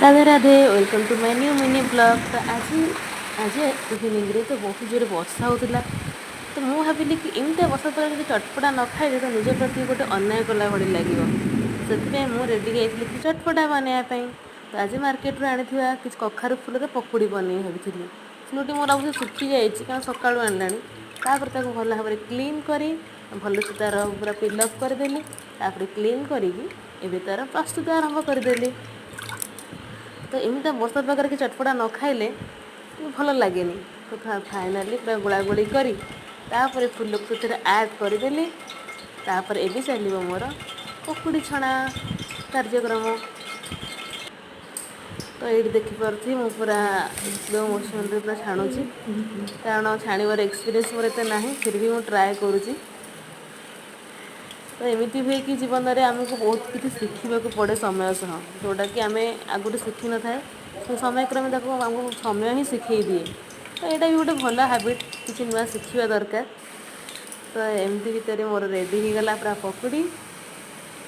Radhe Radhe welcome to my new mini blog. तो आज evening तो बहुत जोर वर्षा होता। तो मुझे भाविली कि एमती वर्षा पर जो चटपटा न खाइले तो निज प्रति गोटे अन्याय कला भाई लगे। से मुझे रेडी जाइली कि चटपटा बनवाई। तो आज मार्केट रू आनी किसी कखारू फूल पकुड़ी बनई भाई। स्नूटी मोर अब सुखी जाए क्या सका आना भल भाव क्लीन कर भल से तार पूरा पिलअप करदेली क्लीन करी तार प्रस्तुत आरंभ करदेली। तो एमती वर्षा पाखे कि चटपटा न खाइले भल लगे। तो फाइनाली पूरा गोला गोली करी फुल को से ऐड करदेली। ये चलो मोर पकुड़ी छणा कार्यक्रम। तो ये देखिपी मु पूरा स्लो मोशन पूरा छाणुची कारण छाणवर एक्सपीरियंस मोर एत ना फिर भी मुझे ट्राए करुँची। तो एमती हुए कि जीवन में आमको बहुत किसी शिखा पड़े समय सह जोटा कि आम आगुरी शिखी न था तो समय क्रमे आमको समय ही शिखे दिए। तो यहाँ भी गोटे भल हाबिट किसी नुआ शिखा दरकार। तो एमती भितर मोर रेडी हो गला पूरा पकुड़ी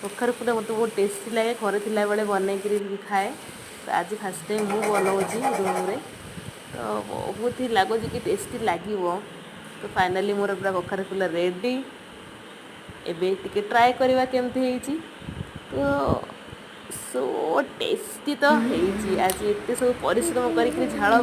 कखारू फूल मत बहुत टेस्टी लगे घर थिला बेले बनई खाए। तो आज फास्ट टाइम मुझे बनाऊँगी रूम रे तो बहुत ही लगुच कि टेस्टी लगे। तो फाइनाली मोर पूरा कखारू फूल रेडी एबे टिके ट्राए करवा केमती होईची। तो सो टेस्टी तो होईची। आज एते सब परिश्रम करके झाड़